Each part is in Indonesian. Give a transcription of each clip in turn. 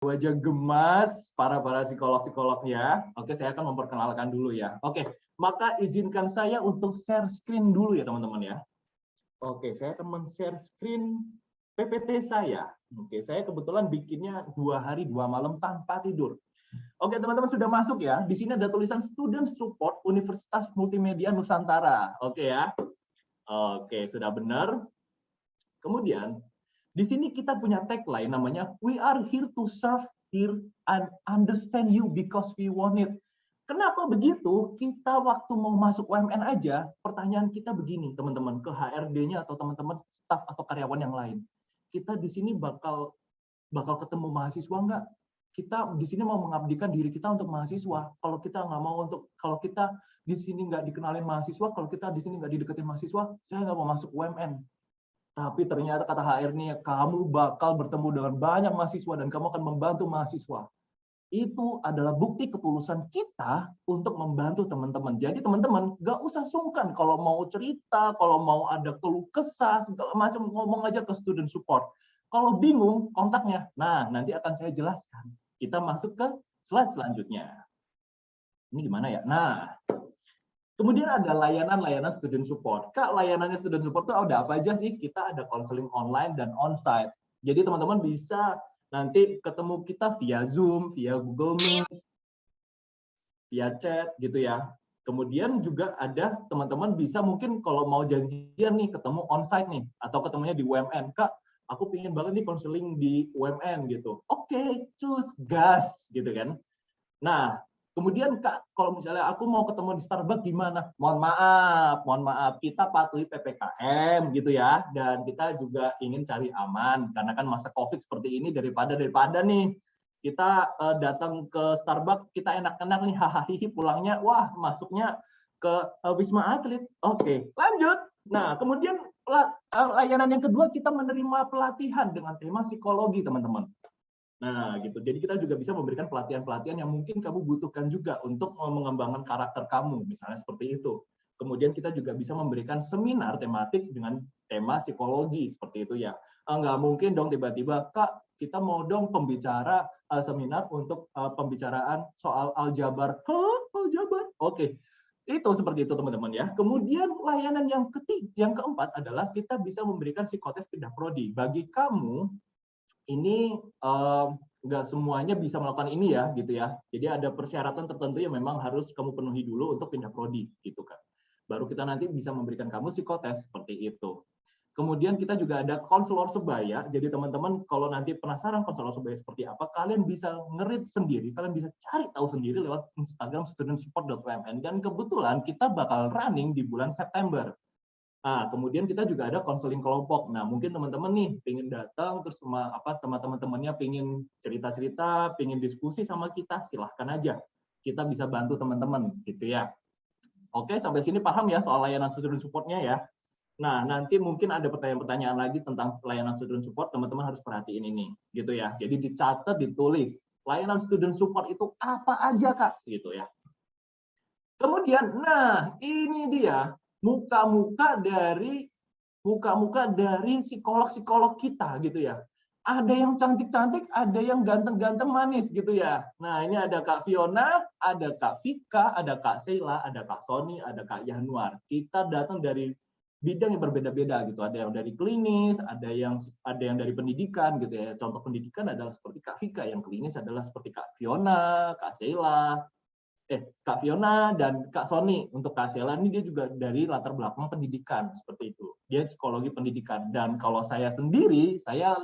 wajah gemas para psikolog-psikolog ya. Oke, saya akan memperkenalkan dulu ya. Oke, maka izinkan saya untuk share screen dulu ya teman-teman ya. Oke, saya akan men-share screen PPT saya. Oke, saya kebetulan bikinnya 2 hari 2 malam tanpa tidur. Oke, teman-teman sudah masuk ya. Di sini ada tulisan Student Support Universitas Multimedia Nusantara. Oke ya. Oke, sudah benar. Kemudian di sini kita punya tagline namanya "We are here to serve, hear, and understand you because we want it." Kenapa begitu? Kita waktu mau masuk UMN aja, pertanyaan kita begini, teman-teman, ke HRD-nya atau teman-teman staf atau karyawan yang lain. Kita di sini bakal ketemu mahasiswa nggak? Kita di sini mau mengabdikan diri kita untuk mahasiswa. Kalau kita nggak mau kalau kita di sini nggak dikenalin mahasiswa, kalau kita di sini nggak dideketin mahasiswa, saya nggak mau masuk UMN. Tapi ternyata kata HR-nya, kamu bakal bertemu dengan banyak mahasiswa dan kamu akan membantu mahasiswa. Itu adalah bukti ketulusan kita untuk membantu teman-teman. Jadi teman-teman, nggak usah sungkan kalau mau cerita, kalau mau ada keluh kesah, segala macam, ngomong aja ke student support. Kalau bingung, kontaknya. Nah, nanti akan saya jelaskan. Kita masuk ke slide selanjutnya. Ini gimana ya? Nah, kemudian ada layanan student support. Kak, layanannya student support itu ada apa aja sih? Kita ada konseling online dan onsite. Jadi teman-teman bisa nanti ketemu kita via Zoom, via Google Meet, via chat gitu ya. Kemudian juga ada teman-teman bisa mungkin kalau mau janjian nih ketemu onsite nih atau ketemunya di UMN. Kak, aku pengen banget nih konseling di UMN gitu. Oke, cus gas gitu kan. Nah, kemudian Kak, kalau misalnya aku mau ketemu di Starbucks gimana? Mohon maaf, kita patuhi PPKM gitu ya, dan kita juga ingin cari aman karena kan masa Covid seperti ini daripada nih kita datang ke Starbucks, kita enak-enak nih hahaha pulangnya, wah masuknya ke Wisma Atlet. Oke, lanjut. Nah, kemudian layanan yang kedua kita menerima pelatihan dengan tema psikologi, teman-teman. Nah, gitu. Jadi kita juga bisa memberikan pelatihan-pelatihan yang mungkin kamu butuhkan juga untuk mengembangkan karakter kamu, misalnya seperti itu. Kemudian kita juga bisa memberikan seminar tematik dengan tema psikologi, seperti itu ya. Nggak mungkin dong tiba-tiba, Kak, kita mau dong pembicara seminar untuk pembicaraan soal aljabar. Hah? Aljabar? Oke. Itu seperti itu teman-teman ya. Kemudian layanan yang keempat adalah kita bisa memberikan psikotes pindah prodi. Bagi kamu ini nggak semuanya bisa melakukan ini ya, gitu ya. Jadi ada persyaratan tertentu yang memang harus kamu penuhi dulu untuk pindah prodi, gitu kan. Baru kita nanti bisa memberikan kamu psikotes seperti itu. Kemudian kita juga ada konselor sebaya. Jadi teman-teman kalau nanti penasaran konselor sebaya seperti apa, kalian bisa ngerit sendiri, kalian bisa cari tahu sendiri lewat Instagram studentsupport.umn. Dan kebetulan kita bakal running di bulan September. Nah, kemudian kita juga ada konseling kelompok. Nah, mungkin teman-teman nih pengen datang terus sama teman-temannya pengen cerita-cerita, pengen diskusi sama kita, silahkan aja. Kita bisa bantu teman-teman gitu ya. Oke, sampai sini paham ya soal layanan student support-nya ya. Nah, nanti mungkin ada pertanyaan-pertanyaan lagi tentang layanan student support, teman-teman harus perhatiin ini gitu ya. Jadi dicatat, ditulis. Layanan student support itu apa aja, Kak? Gitu ya. Kemudian, nah ini dia muka-muka dari psikolog-psikolog kita gitu ya. Ada yang cantik-cantik, ada yang ganteng-ganteng manis gitu ya. Nah, ini ada Kak Fiona, ada Kak Vika, ada Kak Sheila, ada Kak Sony, ada Kak Januar. Kita datang dari bidang yang berbeda-beda gitu. Ada yang dari klinis, ada yang dari pendidikan gitu ya. Contoh pendidikan adalah seperti Kak Vika, yang klinis adalah seperti Kak Fiona, Kak Sheila, Kak Fiona dan Kak Sony. Untuk Kak Sheila ini dia juga dari latar belakang pendidikan seperti itu. Dia psikologi pendidikan. Dan kalau saya sendiri, saya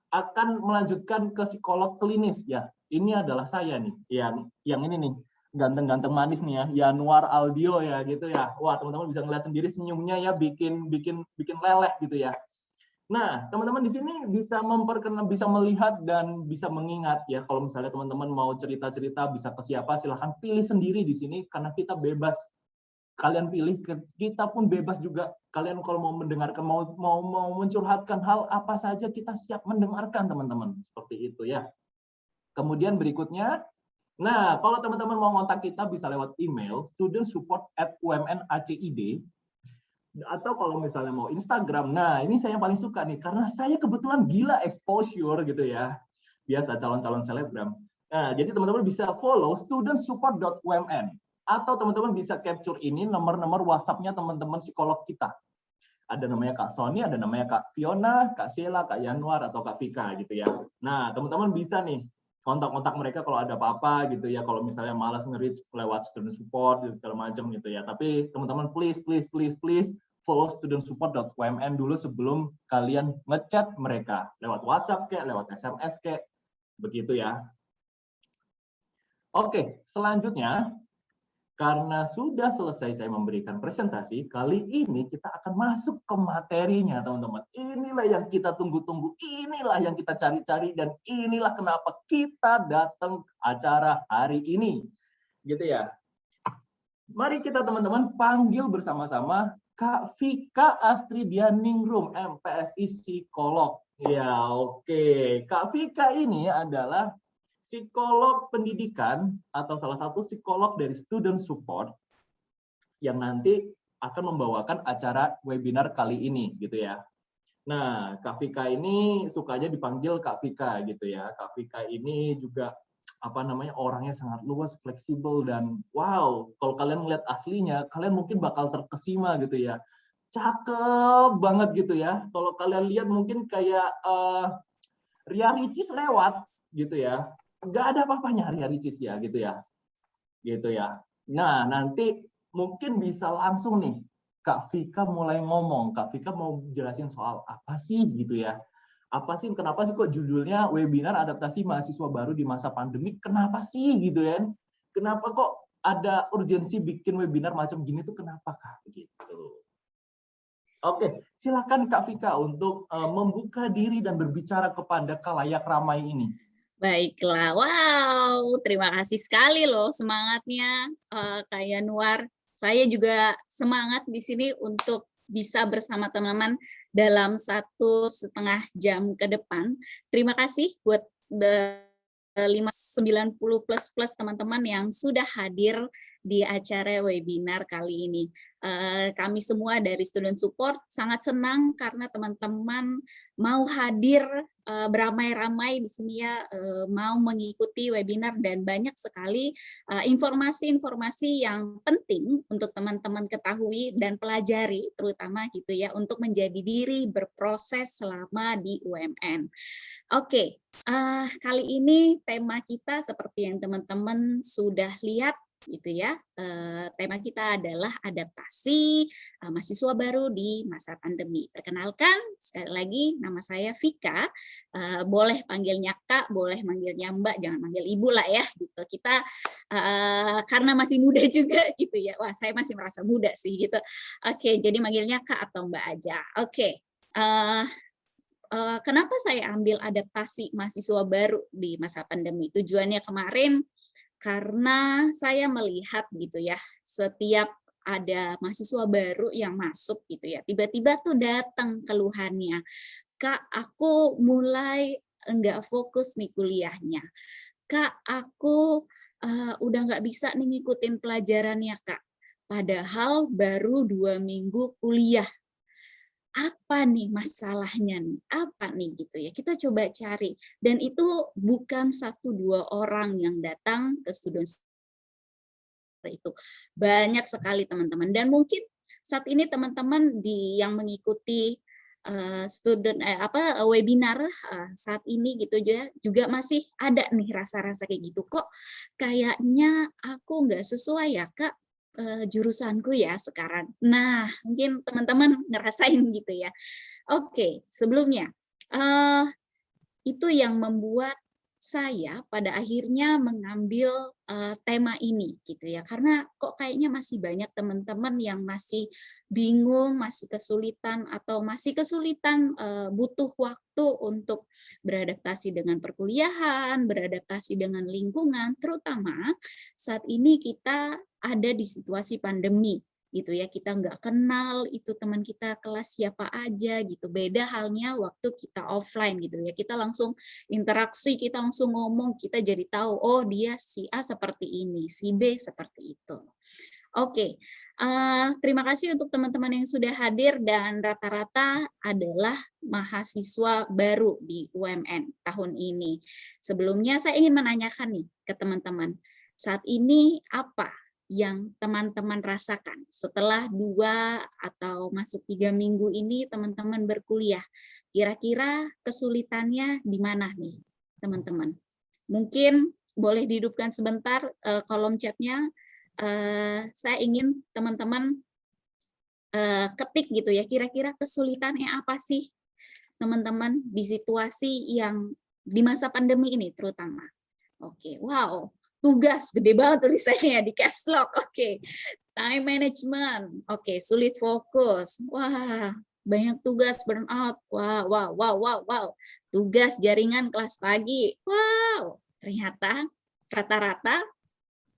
akan melanjutkan ke psikolog klinis ya. Ini adalah saya nih, yang ini nih, ganteng-ganteng manis nih ya, Januar Aldio ya gitu ya. Wah, teman-teman bisa ngeliat sendiri senyumnya ya, bikin leleh gitu ya. Nah, teman-teman di sini bisa bisa melihat dan bisa mengingat ya. Kalau misalnya teman-teman mau cerita-cerita bisa ke siapa, silahkan pilih sendiri di sini karena kita bebas. Kalian pilih, kita pun bebas juga. Kalian kalau mau mendengarkan, mau mencurhatkan hal apa saja, kita siap mendengarkan teman-teman. Seperti itu ya. Kemudian berikutnya, nah kalau teman-teman mau kontak kita bisa lewat email studentsupport@umnacid. Atau kalau misalnya mau Instagram, nah ini saya yang paling suka nih, karena saya kebetulan gila exposure gitu ya. biasa calon-calon selebgram. Nah, jadi teman-teman bisa follow studentsupport.umn atau teman-teman bisa capture ini nomor-nomor WhatsApp-nya teman-teman psikolog kita. Ada namanya Kak Sony, ada namanya Kak Fiona, Kak Sheila, Kak Yanuar, atau Kak Vika gitu ya. Nah, teman-teman bisa nih kontak-kontak mereka kalau ada apa-apa gitu ya. Kalau misalnya malas nge-reach lewat student support gitu, segala macam gitu ya. Tapi teman-teman please follow studentsupport.umn dulu sebelum kalian ngechat mereka lewat WhatsApp kayak, lewat SMS kayak, begitu ya. Oke, selanjutnya karena sudah selesai saya memberikan presentasi, kali ini kita akan masuk ke materinya, teman-teman. Inilah yang kita tunggu-tunggu, inilah yang kita cari-cari, dan inilah kenapa kita datang ke acara hari ini. Gitu ya. Mari kita teman-teman panggil bersama-sama Kak Vika Astridianingrum, MPSI Psikolog. Ya, oke. Kak Vika ini adalah psikolog pendidikan atau salah satu psikolog dari student support yang nanti akan membawakan acara webinar kali ini gitu ya. Nah, Kak Vika ini sukanya dipanggil Kak Vika gitu ya. Kak Vika ini juga apa namanya orangnya sangat luas, fleksibel, dan wow, kalau kalian melihat aslinya, kalian mungkin bakal terkesima gitu ya. Cakep banget gitu ya. Kalau kalian lihat mungkin kayak Ria Ricis lewat gitu ya. Nggak ada apa-apanya Ria Ricis ya gitu ya. Gitu ya. Nah, nanti mungkin bisa langsung nih Kak Vika mulai ngomong. Kak Vika mau jelasin soal apa sih gitu ya. Apa sih, kenapa sih kok judulnya webinar adaptasi mahasiswa baru di masa pandemi? Kenapa sih gitu kan? Kenapa kok ada urgensi bikin webinar macam gini tuh kenapa Kak? Gitu. Oke, silakan Kak Vika untuk membuka diri dan berbicara kepada khalayak ramai ini. Baiklah, wow, terima kasih sekali loh semangatnya Kak Yanuar. Saya juga semangat di sini untuk bisa bersama teman-teman dalam 1,5 jam ke depan. Terima kasih buat 590 plus teman-teman yang sudah hadir di acara webinar kali ini. Kami semua dari Student Support sangat senang karena teman-teman mau hadir beramai-ramai di sini ya, mau mengikuti webinar, dan banyak sekali informasi-informasi yang penting untuk teman-teman ketahui dan pelajari, terutama gitu ya, untuk menjadi diri berproses selama di UMN. Oke, kali ini tema kita seperti yang teman-teman sudah lihat gitu ya, tema kita adalah adaptasi mahasiswa baru di masa pandemi. Perkenalkan, sekali lagi nama saya Vika, boleh panggilnya Kak, boleh manggilnya Mbak, jangan manggil Ibu lah ya gitu. Kita karena masih muda juga gitu ya, wah saya masih merasa muda sih gitu. Oke, jadi manggilnya Kak atau Mbak aja. Oke, kenapa saya ambil adaptasi mahasiswa baru di masa pandemi? Tujuannya kemarin karena saya melihat gitu ya, setiap ada mahasiswa baru yang masuk gitu ya, tiba-tiba tuh datang keluhannya, Kak, aku mulai enggak fokus nih kuliahnya. Kak, aku udah nggak bisa nih ngikutin pelajarannya, Kak. Padahal baru 2 minggu kuliah. Apa nih masalahnya nih? Apa nih gitu ya? Kita coba cari. Dan itu bukan 1-2 orang yang datang ke student itu. Banyak sekali teman-teman. Dan mungkin saat ini teman-teman yang mengikuti webinar saat ini gitu juga masih ada nih rasa-rasa kayak gitu, kok kayaknya aku nggak sesuai ya Kak jurusanku ya sekarang. Nah, mungkin teman-teman ngerasain gitu ya. Oke, sebelumnya itu yang membuat saya pada akhirnya mengambil tema ini gitu ya, karena kok kayaknya masih banyak teman-teman yang masih bingung, masih kesulitan butuh waktu untuk beradaptasi dengan perkuliahan, beradaptasi dengan lingkungan, terutama saat ini kita ada di situasi pandemi gitu ya, kita nggak kenal itu teman kita kelas siapa aja gitu. Beda halnya waktu kita offline gitu ya, kita langsung interaksi, kita langsung ngomong, kita jadi tahu oh dia si A seperti ini, si B seperti itu. Oke, terima kasih untuk teman-teman yang sudah hadir dan rata-rata adalah mahasiswa baru di UMN tahun ini. Sebelumnya saya ingin menanyakan nih ke teman-teman, saat ini apa yang teman-teman rasakan setelah 2 atau masuk 3 minggu ini teman-teman berkuliah? Kira-kira kesulitannya di mana nih, teman-teman? Mungkin boleh dihidupkan sebentar kolom chatnya. Saya ingin teman-teman ketik gitu ya, kira-kira kesulitannya apa sih teman-teman di situasi yang di masa pandemi ini terutama. Oke, wow, tugas gede banget tulisannya di caps lock. Oke, time management. Oke, sulit fokus. Wah, banyak tugas, burnout. Wow, wow, wow, wow, wow. Tugas jaringan kelas pagi. Wow, ternyata rata-rata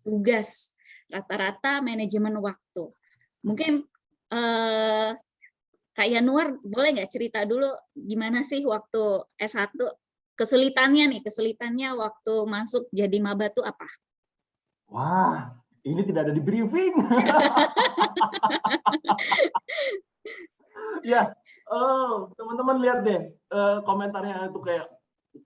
tugas, rata-rata manajemen waktu. Mungkin Kak Yanuar boleh nggak cerita dulu gimana sih waktu S1 kesulitannya waktu masuk jadi maba tuh apa? Wah, ini tidak ada di briefing. Ya, teman-teman lihat deh komentarnya itu kayak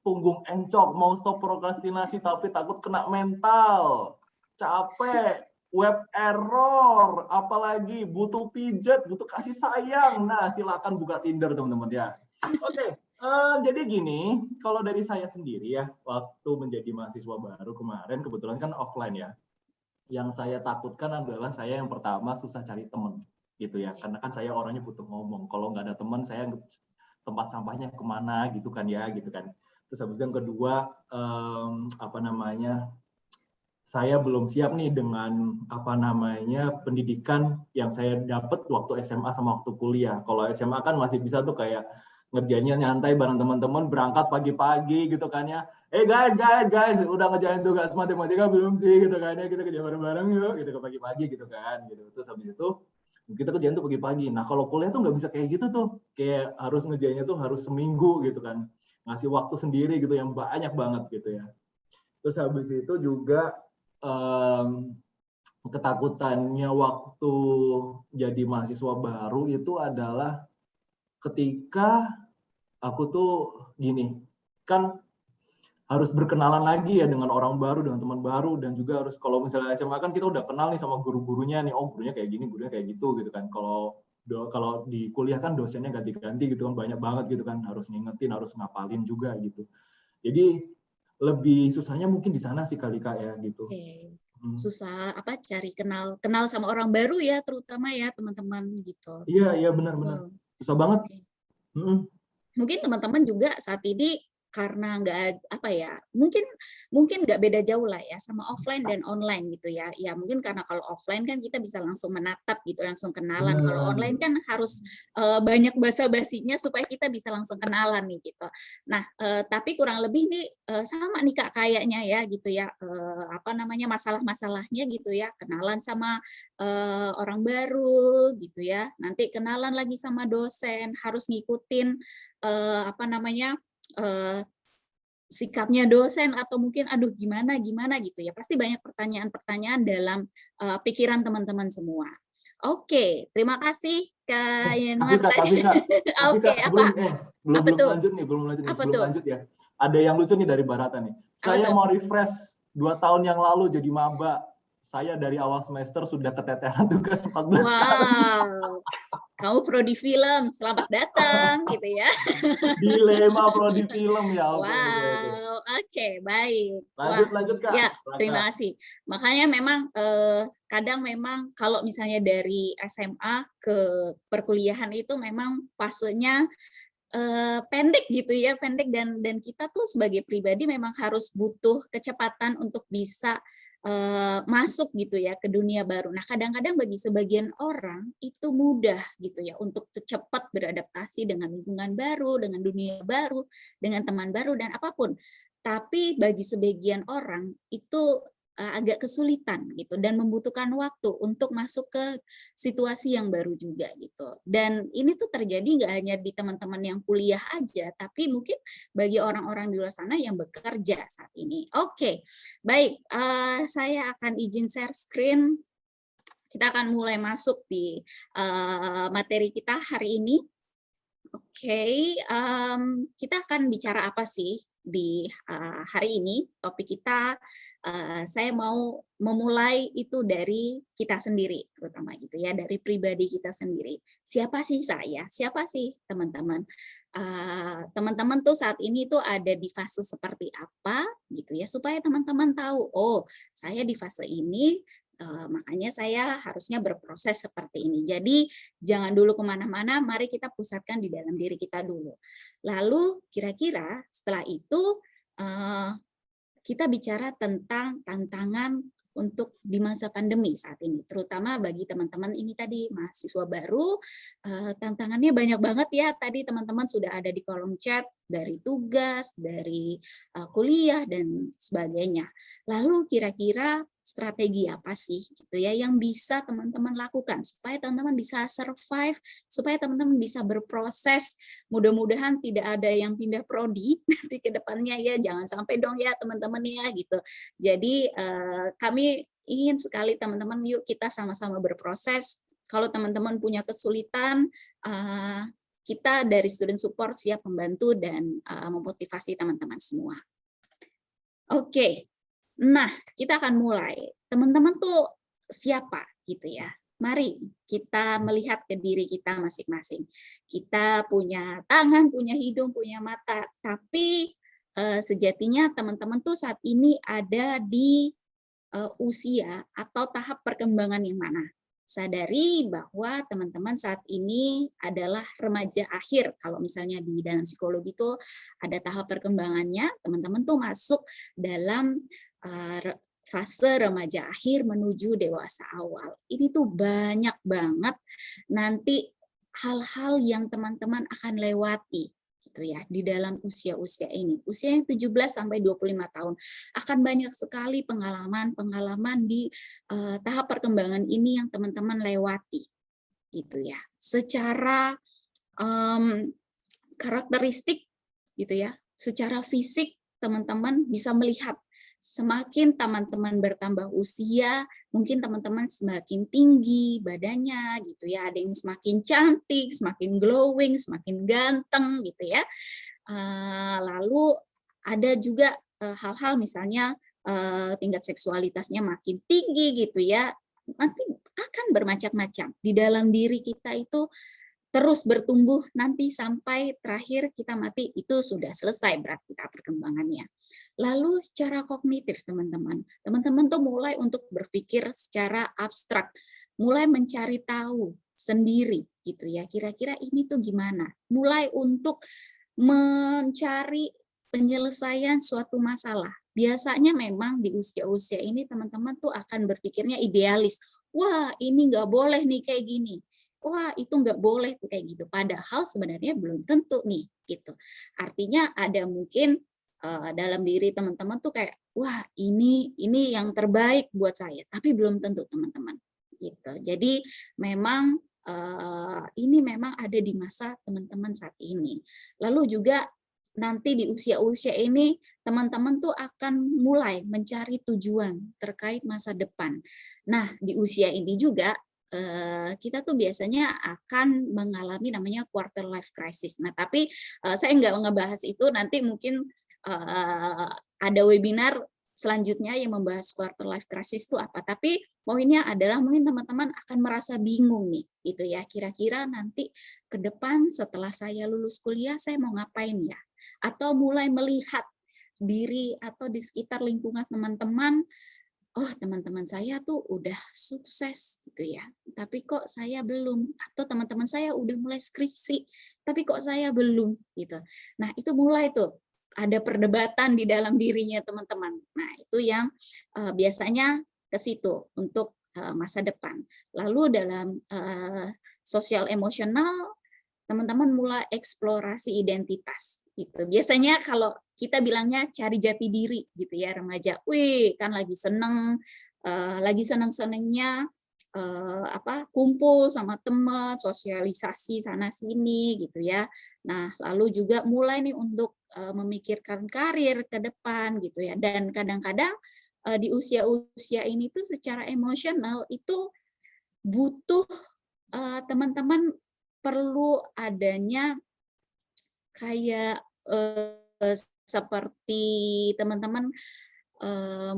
punggung encok, mau stop prokrastinasi tapi takut kena mental, capek, web error, apalagi butuh pijat, butuh kasih sayang. Nah, silakan buka Tinder teman-teman ya. Oke, jadi gini, kalau dari saya sendiri ya, waktu menjadi mahasiswa baru kemarin, kebetulan kan offline ya. Yang saya takutkan adalah saya yang pertama susah cari teman gitu ya, karena kan saya orangnya butuh ngomong. Kalau nggak ada teman, saya tempat sampahnya kemana gitu kan ya, gitu kan. Terus habis itu yang kedua, apa namanya, saya belum siap nih dengan apa namanya pendidikan yang saya dapat waktu SMA sama waktu kuliah. Kalau SMA kan masih bisa tuh kayak ngerjainnya nyantai bareng teman-teman, berangkat pagi-pagi gitu kan ya. Guys, udah ngerjain tugas matematika belum sih gitu kan ya, kita kerja bareng-bareng yuk gitu ke pagi-pagi gitu kan gitu. Terus habis itu kita kerjain tuh pagi-pagi. Nah kalau kuliah tuh nggak bisa kayak gitu tuh, kayak harus ngerjainnya tuh harus seminggu gitu kan, ngasih waktu sendiri gitu yang banyak banget gitu ya. Terus habis itu juga ketakutannya waktu jadi mahasiswa baru itu adalah ketika aku tuh gini, kan harus berkenalan lagi ya dengan orang baru, dengan teman baru, dan juga harus kalau misalnya SMA kan kita udah kenal nih sama guru-gurunya nih, oh gurunya kayak gini, gurunya kayak gitu kan. Kalau di kuliah kan dosennya ganti-ganti gitu kan, banyak banget gitu kan, harus ngingetin, harus ngapalin juga gitu. Jadi lebih susahnya mungkin di sana sih kali Kak ya gitu. Susah apa cari kenal sama orang baru ya, terutama ya teman-teman gitu. Iya benar-benar susah banget. Mungkin teman-teman juga saat ini karena nggak apa ya, mungkin nggak beda jauh lah ya sama offline dan online gitu ya. Ya mungkin karena kalau offline kan kita bisa langsung menatap gitu, langsung kenalan. Kalau online kan harus banyak basa-basinya supaya kita bisa langsung kenalan nih gitu. Nah, tapi kurang lebih nih sama nih Kak kayaknya ya gitu ya. Apa namanya masalah-masalahnya gitu ya, kenalan sama orang baru gitu ya. Nanti kenalan lagi sama dosen, harus ngikutin apa namanya sikapnya dosen atau mungkin aduh gimana gitu ya, pasti banyak pertanyaan-pertanyaan dalam pikiran teman-teman semua. Oke, terima kasih Kak Yanuar tadi. Oke, belum lanjut ya. Ada yang lucu nih dari Barata nih. Saya mau refresh 2 tahun yang lalu jadi maba. Saya dari awal semester sudah keteteran tugas 14 kali. Wow. Kamu prodi film, selamat datang gitu ya. Dilema prodi film ya. Wow, oke, baik. Lanjut Kak. Ya, terima kasih. Makanya memang kadang memang kalau misalnya dari SMA ke perkuliahan itu memang fasenya pendek gitu ya, pendek dan kita tuh sebagai pribadi memang harus butuh kecepatan untuk bisa masuk gitu ya ke dunia baru. Nah, kadang-kadang bagi sebagian orang itu mudah gitu ya untuk cepat beradaptasi dengan lingkungan baru, dengan dunia baru, dengan teman baru dan apapun. Tapi bagi sebagian orang itu agak kesulitan gitu dan membutuhkan waktu untuk masuk ke situasi yang baru juga gitu. Dan ini tuh terjadi nggak hanya di teman-teman yang kuliah aja, tapi mungkin bagi orang-orang di luar sana yang bekerja saat ini. Oke, baik. Saya akan izin share screen. kita akan mulai masuk di materi kita hari ini. Oke, kita akan bicara apa sih di hari ini? Topik kita, saya mau memulai itu dari kita sendiri, terutama gitu ya, dari pribadi kita sendiri. Siapa sih saya? Siapa sih teman-teman? Teman-teman tuh saat ini tuh ada di fase seperti apa gitu ya, supaya teman-teman tahu, oh saya di fase ini, makanya saya harusnya berproses seperti ini. Jadi jangan dulu kemana-mana, mari kita pusatkan di dalam diri kita dulu. Lalu kira-kira setelah itu kita bicara tentang tantangan untuk di masa pandemi saat ini, terutama bagi teman-teman ini tadi mahasiswa baru, tantangannya banyak banget ya. Tadi teman-teman sudah ada di kolom chat dari tugas, dari kuliah dan sebagainya. Lalu kira-kira strategi apa sih gitu ya yang bisa teman-teman lakukan supaya teman-teman bisa survive, supaya teman-teman bisa berproses. Mudah-mudahan tidak ada yang pindah prodi nanti ke depannya ya, jangan sampai dong ya teman-teman ya gitu. Jadi kami ingin sekali teman-teman yuk kita sama-sama berproses. Kalau teman-teman punya kesulitan, kita dari Student Support siap membantu dan memotivasi teman-teman semua. Oke. Nah, kita akan mulai. Teman-teman tuh siapa gitu ya? Mari kita melihat ke diri kita masing-masing. Kita punya tangan, punya hidung, punya mata, tapi sejatinya teman-teman tuh saat ini ada di usia atau tahap perkembangan yang mana. Sadari bahwa teman-teman saat ini adalah remaja akhir. Kalau misalnya di dalam psikologi itu ada tahap perkembangannya, teman-teman tuh masuk dalam fase remaja akhir menuju dewasa awal. Ini tuh banyak banget nanti hal-hal yang teman-teman akan lewati gitu ya di dalam usia-usia ini. Usia yang 17 sampai 25 tahun akan banyak sekali pengalaman-pengalaman di tahap perkembangan ini yang teman-teman lewati gitu ya. Secara karakteristik gitu ya, secara fisik teman-teman bisa melihat semakin teman-teman bertambah usia, mungkin teman-teman semakin tinggi badannya gitu ya, ada yang semakin cantik, semakin glowing, semakin ganteng gitu ya. Lalu ada juga hal-hal misalnya tingkat seksualitasnya makin tinggi gitu ya, nanti akan bermacam-macam. Di dalam diri kita itu terus bertumbuh nanti sampai terakhir kita mati, itu sudah selesai berarti tahap perkembangannya. Lalu secara kognitif teman-teman tuh mulai untuk berpikir secara abstrak, mulai mencari tahu sendiri gitu ya, kira-kira ini tuh gimana, mulai untuk mencari penyelesaian suatu masalah. Biasanya memang di usia-usia ini teman-teman tuh akan berpikirnya idealis, wah ini nggak boleh nih kayak gini, wah itu nggak boleh kayak gitu. Padahal sebenarnya belum tentu nih gitu. Artinya ada mungkin dalam diri teman-teman tuh kayak wah ini yang terbaik buat saya, tapi belum tentu teman-teman gitu. Jadi memang ini memang ada di masa teman-teman saat ini. Lalu juga nanti di usia-usia ini teman-teman tuh akan mulai mencari tujuan terkait masa depan. Nah, di usia ini juga kita tuh biasanya akan mengalami namanya quarter life crisis. Nah, tapi saya nggak ngebahas itu, nanti mungkin ada webinar selanjutnya yang membahas quarter life crisis itu apa. Tapi poinnya adalah mungkin teman-teman akan merasa bingung nih, gitu ya. Kira-kira nanti ke depan setelah saya lulus kuliah saya mau ngapain ya? Atau mulai melihat diri atau di sekitar lingkungan teman-teman, oh teman-teman saya tuh udah sukses gitu ya, tapi kok saya belum, atau teman-teman saya udah mulai skripsi, tapi kok saya belum gitu. Nah itu mulai tuh ada perdebatan di dalam dirinya teman-teman. Nah itu yang biasanya ke situ untuk masa depan. Lalu dalam sosial emosional teman-teman mulai eksplorasi identitas gitu. Biasanya kalau kita bilangnya cari jati diri gitu ya remaja. Wih, kan lagi seneng-senengnya kumpul sama teman, sosialisasi sana sini gitu ya. Nah, lalu juga mulai nih untuk memikirkan karir ke depan gitu ya. Dan kadang-kadang di usia-usia ini tuh secara emosional itu butuh teman-teman perlu adanya kayak seperti teman-teman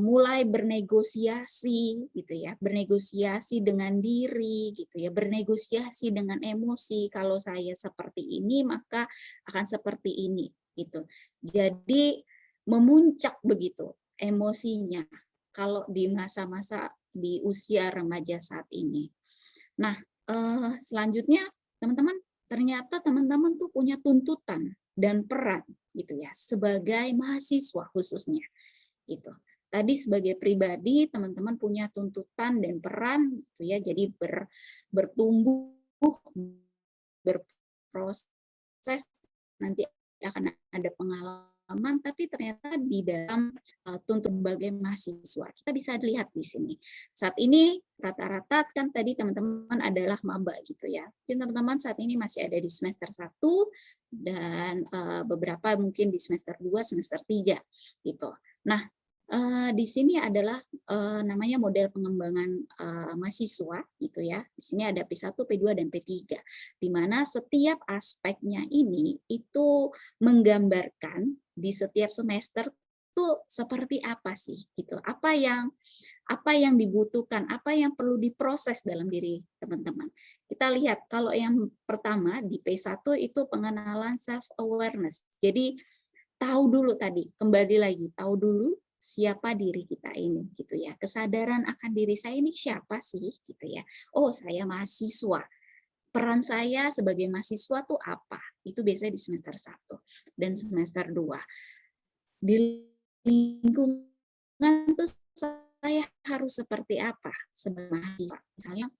mulai bernegosiasi gitu ya, bernegosiasi dengan diri gitu ya, bernegosiasi dengan emosi. Kalau saya seperti ini maka akan seperti ini gitu. Jadi memuncak begitu emosinya kalau di masa-masa di usia remaja saat ini. Nah, selanjutnya teman-teman, ternyata teman-teman tuh punya tuntutan dan peran gitu ya sebagai mahasiswa khususnya gitu. Tadi sebagai pribadi teman-teman punya tuntutan dan peran gitu ya. Jadi bertumbuh, berproses, nanti akan ada pengalaman, tapi ternyata di dalam tuntut sebagai mahasiswa. Kita bisa lihat di sini. Saat ini rata-rata kan tadi teman-teman adalah maba gitu ya. Mungkin teman-teman saat ini masih ada di semester 1 dan beberapa mungkin di semester 2, semester 3 gitu. Nah, di sini adalah namanya model pengembangan mahasiswa gitu ya. Di sini ada P1, P2 dan P3 di mana setiap aspeknya ini itu menggambarkan di setiap semester tuh seperti apa sih gitu. Apa yang dibutuhkan, apa yang perlu diproses dalam diri teman-teman. Kita lihat kalau yang pertama di P1 itu pengenalan self awareness. Jadi tahu dulu tadi, kembali lagi tahu dulu siapa diri kita ini gitu ya. Kesadaran akan diri saya ini siapa sih gitu ya. Oh, saya mahasiswa. Peran saya sebagai mahasiswa tuh apa? Itu biasanya di semester 1 dan semester 2. Di lingkungan tuh saya harus seperti apa sebagai mahasiswa? Misalnya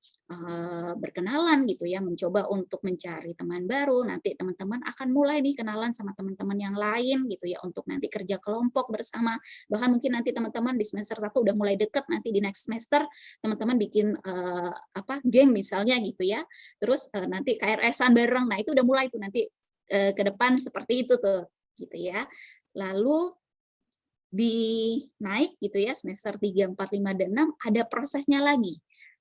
berkenalan gitu ya, mencoba untuk mencari teman baru, nanti teman-teman akan mulai nih kenalan sama teman-teman yang lain gitu ya, untuk nanti kerja kelompok bersama, bahkan mungkin nanti teman-teman di semester 1 udah mulai deket, nanti di next semester teman-teman bikin geng misalnya gitu ya, terus nanti KRS-an bareng, nah itu udah mulai tuh nanti ke depan seperti itu tuh gitu ya. Lalu naik gitu ya, semester 3, 4, 5, dan 6 ada prosesnya lagi.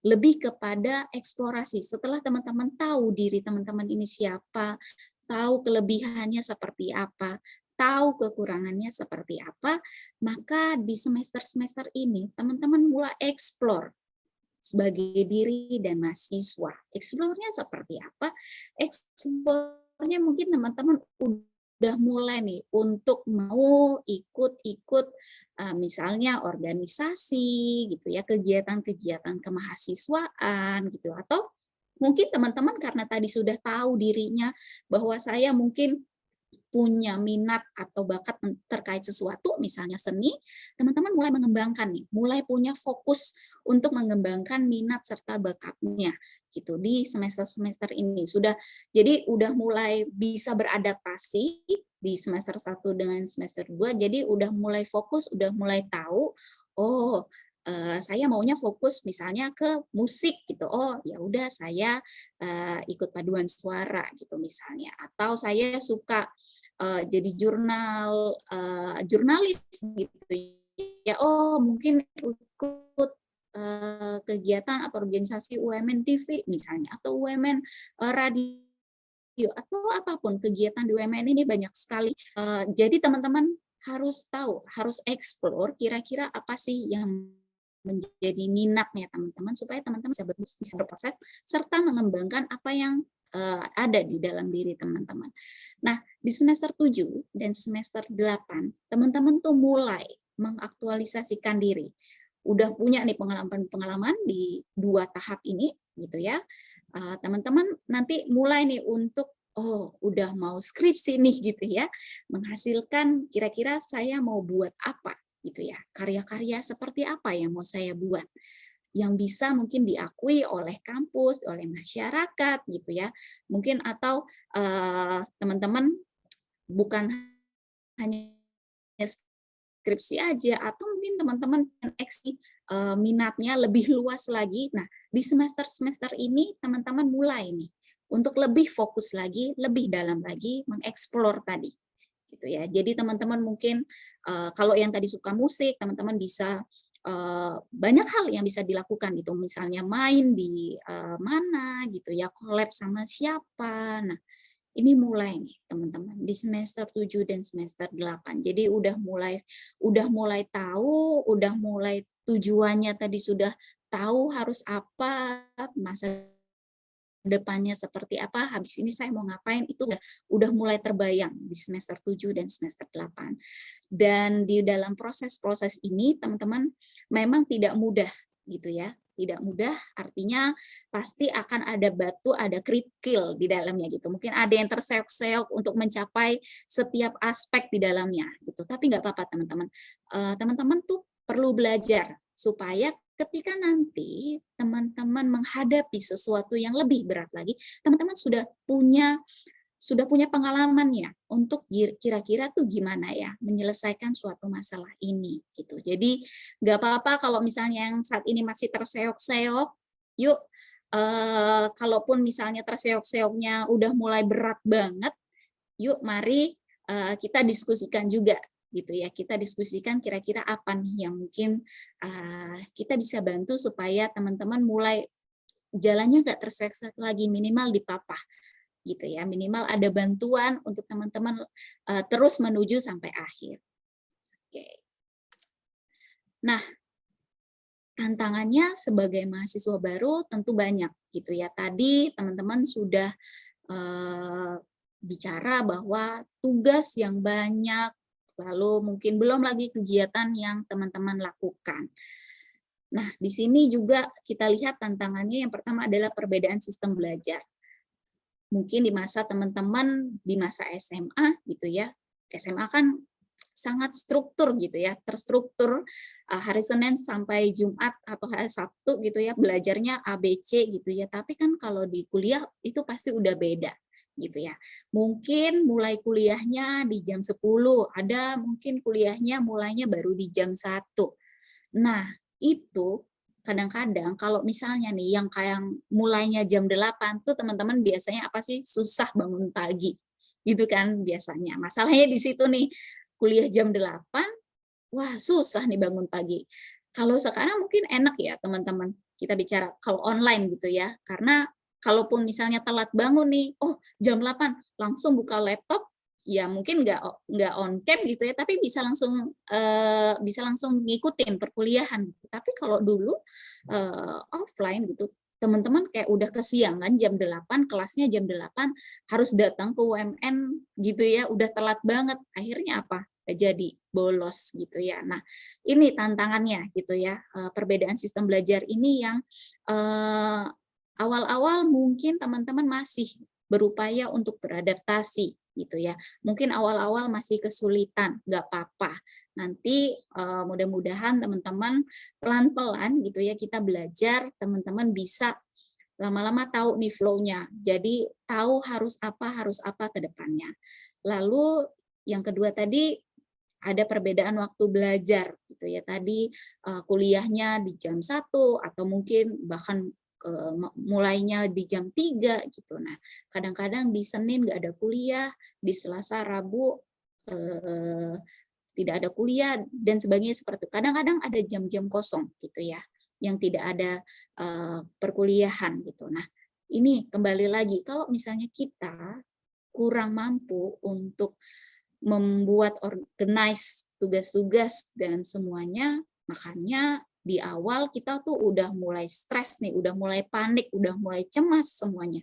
Lebih kepada eksplorasi. Setelah teman-teman tahu diri teman-teman ini siapa, tahu kelebihannya seperti apa, tahu kekurangannya seperti apa, maka di semester-semester ini teman-teman mulai explore sebagai diri dan mahasiswa. Explore-nya seperti apa? Explore-nya mungkin teman-teman udah mulai nih untuk mau ikut-ikut misalnya organisasi gitu ya, kegiatan-kegiatan kemahasiswaan gitu, atau mungkin teman-teman karena tadi sudah tahu dirinya bahwa saya mungkin punya minat atau bakat terkait sesuatu, misalnya seni, teman-teman mulai mengembangkan nih, mulai punya fokus untuk mengembangkan minat serta bakatnya gitu di semester-semester ini. Jadi udah mulai bisa beradaptasi di semester 1 dengan semester 2, jadi udah mulai fokus, udah mulai tahu, oh saya maunya fokus misalnya ke musik gitu. Oh, ya udah saya ikut paduan suara gitu misalnya, atau saya suka jadi jurnalis gitu ya. Oh, mungkin ikut kegiatan atau organisasi UMN TV misalnya, atau UMN radio, atau apapun kegiatan di UMN ini banyak sekali. Jadi teman-teman harus tahu, harus explore kira-kira apa sih yang menjadi minatnya teman-teman, supaya teman-teman bisa berproses serta mengembangkan apa yang ada di dalam diri teman-teman. Nah, di semester 7 dan semester 8, teman-teman tuh mulai mengaktualisasikan diri. Udah punya nih pengalaman-pengalaman di 2 tahap ini gitu ya. Teman-teman nanti mulai nih untuk udah mau skripsi nih gitu ya. Menghasilkan kira-kira saya mau buat apa gitu ya. Karya-karya seperti apa yang mau saya buat, yang bisa mungkin diakui oleh kampus, oleh masyarakat gitu ya. Mungkin atau teman-teman bukan hanya skripsi aja, atau mungkin teman-teman minatnya lebih luas lagi. Nah, di semester-semester ini teman-teman mulai nih untuk lebih fokus lagi, lebih dalam lagi mengeksplor tadi. Gitu ya. Jadi teman-teman mungkin kalau yang tadi suka musik, teman-teman bisa banyak hal yang bisa dilakukan gitu, misalnya main di mana gitu ya, collab sama siapa. Nah, ini mulai nih teman-teman di semester 7 dan semester 8. Jadi udah mulai tahu, udah mulai tujuannya tadi sudah tahu harus apa, masa depannya seperti apa, habis ini saya mau ngapain, itu udah mulai terbayang di semester 7 dan semester 8. Dan di dalam proses-proses ini teman-teman memang tidak mudah gitu ya. Tidak mudah artinya pasti akan ada batu, ada kerikil di dalamnya gitu. Mungkin ada yang terseok-seok untuk mencapai setiap aspek di dalamnya gitu. Tapi nggak apa-apa teman-teman. Teman-teman tuh perlu belajar supaya ketika nanti teman-teman menghadapi sesuatu yang lebih berat lagi, teman-teman sudah punya pengalamannya untuk kira-kira tuh gimana ya menyelesaikan suatu masalah ini gitu. Jadi nggak apa-apa kalau misalnya yang saat ini masih terseok-seok, yuk kalaupun misalnya terseok-seoknya udah mulai berat banget, yuk mari kita diskusikan juga gitu ya. Kita diskusikan kira-kira apa nih yang mungkin kita bisa bantu supaya teman-teman mulai jalannya nggak terseok-seok lagi, minimal dipapah gitu ya, minimal ada bantuan untuk teman-teman terus menuju sampai akhir. Oke. Nah, tantangannya sebagai mahasiswa baru tentu banyak gitu ya. Tadi teman-teman sudah bicara bahwa tugas yang banyak, lalu mungkin belum lagi kegiatan yang teman-teman lakukan. Nah, di sini juga kita lihat tantangannya yang pertama adalah perbedaan sistem belajar. Mungkin di masa teman-teman di masa SMA gitu ya. SMA kan sangat struktur gitu ya, terstruktur hari Senin sampai Jumat atau hari Sabtu gitu ya, belajarnya ABC gitu ya. Tapi kan kalau di kuliah itu pasti udah beda gitu ya. Mungkin mulai kuliahnya di jam 10, ada mungkin kuliahnya mulainya baru di jam 1. Nah, itu kadang-kadang kalau misalnya nih yang kayak mulainya jam 8 tuh teman-teman biasanya apa sih? Susah bangun pagi. Gitu kan biasanya. Masalahnya di situ nih, kuliah jam 8, wah susah nih bangun pagi. Kalau sekarang mungkin enak ya teman-teman, kita bicara kalau online gitu ya. Karena kalaupun misalnya telat bangun nih, oh jam 8 langsung buka laptop, ya mungkin nggak on cam gitu ya, tapi bisa langsung ngikutin perkuliahan gitu. Tapi kalau dulu offline gitu, teman-teman kayak udah kesiangan jam 8, kelasnya jam 8, harus datang ke UMN gitu ya, udah telat banget. Akhirnya apa? Jadi bolos gitu ya. Nah, ini tantangannya gitu ya. Perbedaan sistem belajar ini yang awal-awal mungkin teman-teman masih berupaya untuk beradaptasi gitu ya. Mungkin awal-awal masih kesulitan, nggak apa-apa. Nanti mudah-mudahan teman-teman pelan-pelan gitu ya kita belajar, teman-teman bisa lama-lama tahu nih flow-nya. Jadi tahu harus apa ke depannya. Lalu yang kedua tadi ada perbedaan waktu belajar gitu ya. Tadi kuliahnya di jam 1 atau mungkin bahkan mulainya di jam 3 gitu. Nah, kadang-kadang di Senin nggak ada kuliah, di Selasa, Rabu tidak ada kuliah dan sebagainya seperti itu. Kadang-kadang ada jam-jam kosong gitu ya, yang tidak ada perkuliahan gitu. Nah, ini kembali lagi kalau misalnya kita kurang mampu untuk membuat organize tugas-tugas dan semuanya, makanya di awal kita tuh udah mulai stres nih, udah mulai panik, udah mulai cemas semuanya.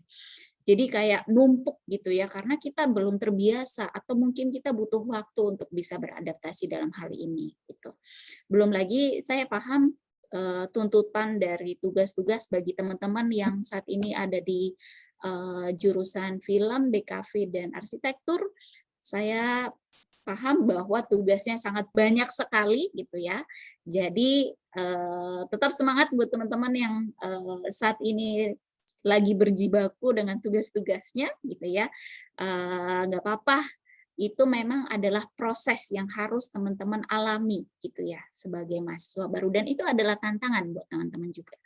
Jadi kayak numpuk gitu ya, karena kita belum terbiasa atau mungkin kita butuh waktu untuk bisa beradaptasi dalam hal ini gitu. Belum lagi saya paham tuntutan dari tugas-tugas bagi teman-teman yang saat ini ada di jurusan film, DKV dan arsitektur. Saya paham bahwa tugasnya sangat banyak sekali gitu ya. Jadi tetap semangat buat teman-teman yang saat ini lagi berjibaku dengan tugas-tugasnya gitu ya. Nggak apa-apa, itu memang adalah proses yang harus teman-teman alami gitu ya sebagai mahasiswa baru, dan itu adalah tantangan buat teman-teman juga.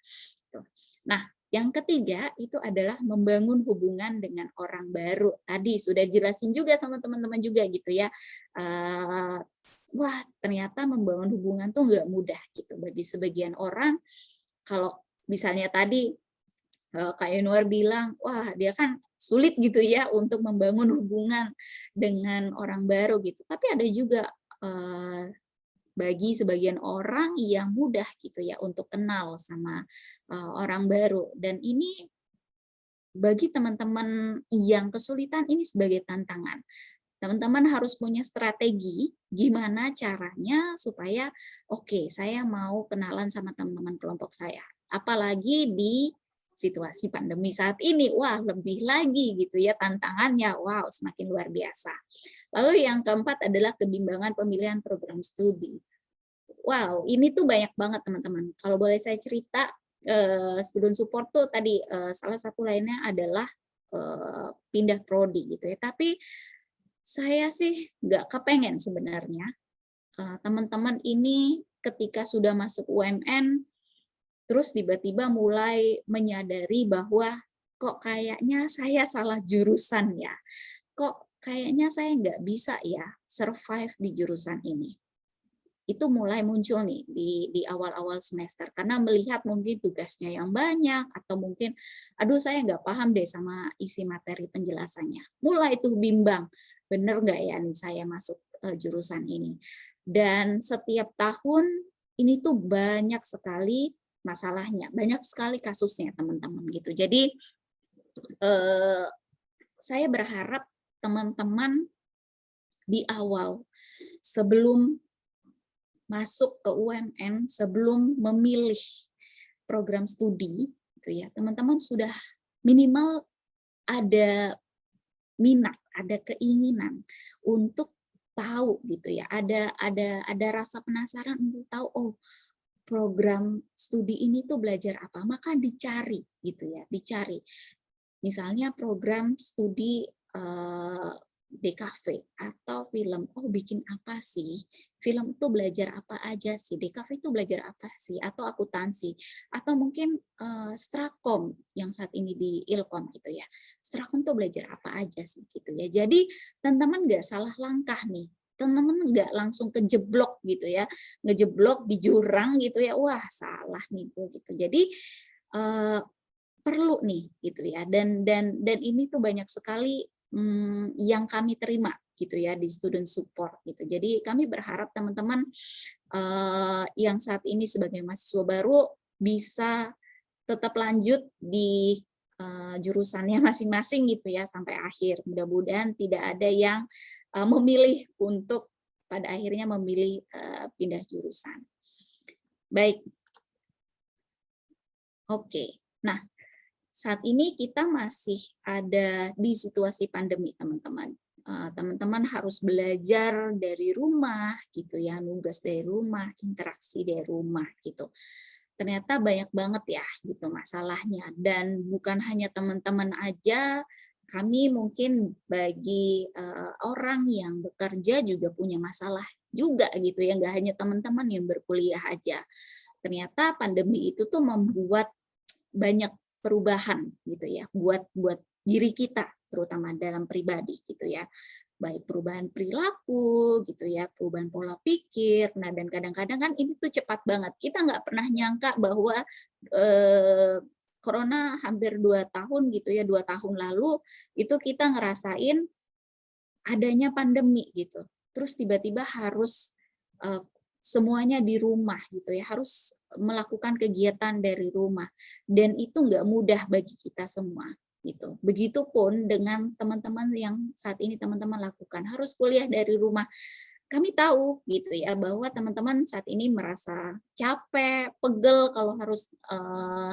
Nah, yang ketiga itu adalah membangun hubungan dengan orang baru. Tadi sudah jelasin juga sama teman-teman juga gitu ya. wah ternyata membangun hubungan tuh nggak mudah gitu bagi sebagian orang. Kalau misalnya tadi Kak Yanuar bilang, wah dia kan sulit gitu ya untuk membangun hubungan dengan orang baru gitu. Tapi ada juga bagi sebagian orang yang mudah gitu ya untuk kenal sama orang baru. Dan ini bagi teman-teman yang kesulitan ini sebagai tantangan. Teman-teman harus punya strategi gimana caranya supaya oke, saya mau kenalan sama teman-teman kelompok saya. Apalagi di situasi pandemi saat ini, wah lebih lagi gitu ya tantangannya, wow semakin luar biasa. Lalu yang keempat adalah kebimbangan pemilihan program studi. Wow, ini tuh banyak banget teman-teman. Kalau boleh saya cerita, student support tuh tadi salah satu lainnya adalah pindah prodi gitu ya. Tapi saya sih nggak kepengen sebenarnya teman-teman ini ketika sudah masuk UMN, terus tiba-tiba mulai menyadari bahwa kok kayaknya saya salah jurusan ya, kok kayaknya saya nggak bisa ya survive di jurusan ini. Itu mulai muncul nih di awal-awal semester karena melihat mungkin tugasnya yang banyak atau mungkin aduh saya nggak paham deh sama isi materi penjelasannya. Mulai itu bimbang, bener nggak ya nih saya masuk jurusan ini. Dan setiap tahun ini tuh banyak sekali masalahnya, banyak sekali kasusnya teman-teman gitu. Jadi saya berharap teman-teman di awal sebelum masuk ke UMN, sebelum memilih program studi gitu ya, teman-teman sudah minimal ada minat, ada keinginan untuk tahu gitu ya, ada rasa penasaran untuk tahu oh program studi ini tuh belajar apa, maka dicari gitu ya, dicari. Misalnya program studi DKV atau film, oh bikin apa sih? Film itu belajar apa aja sih? DKV itu belajar apa sih? Atau akuntansi, atau mungkin Strakom yang saat ini di Ilkom gitu ya. Strakom itu belajar apa aja sih gitu ya. Jadi teman-teman nggak salah langkah nih. Teman-teman nggak langsung kejeblok gitu ya, ngejeblok di jurang gitu ya. Wah salah nih gitu. Jadi perlu nih gitu ya. Dan ini tuh banyak sekali yang kami terima gitu ya di student support gitu. Jadi kami berharap teman-teman yang saat ini sebagai mahasiswa baru bisa tetap lanjut di jurusannya masing-masing gitu ya sampai akhir. Mudah-mudahan tidak ada yang memilih untuk pada akhirnya memilih pindah jurusan. Baik. Oke. Nah, saat ini kita masih ada di situasi pandemi, teman-teman. Teman-teman harus belajar dari rumah, gitu ya, nugas dari rumah, interaksi dari rumah, gitu. Ternyata banyak banget ya, gitu masalahnya. Dan bukan hanya teman-teman aja, kami mungkin bagi orang yang bekerja juga punya masalah juga, gitu ya. Nggak hanya teman-teman yang berkuliah aja. Ternyata pandemi itu tuh membuat banyak perubahan gitu ya buat diri kita terutama dalam pribadi gitu ya, baik perubahan perilaku gitu ya, perubahan pola pikir. Nah dan kadang-kadang kan ini tuh cepat banget, kita nggak pernah nyangka bahwa corona hampir 2 tahun gitu ya, 2 tahun lalu itu kita ngerasain adanya pandemi gitu, terus tiba-tiba harus semuanya di rumah gitu ya, harus melakukan kegiatan dari rumah dan itu nggak mudah bagi kita semua gitu. Begitupun dengan teman-teman yang saat ini teman-teman lakukan harus kuliah dari rumah. Kami tahu gitu ya bahwa teman-teman saat ini merasa capek, pegel kalau harus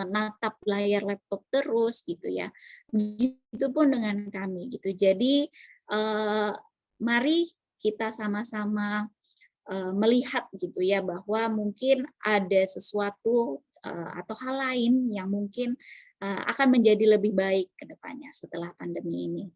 natap layar laptop terus gitu ya. Begitupun dengan kami gitu. Jadi mari kita sama-sama melihat gitu ya bahwa mungkin ada sesuatu atau hal lain yang mungkin akan menjadi lebih baik ke depannya setelah pandemi ini.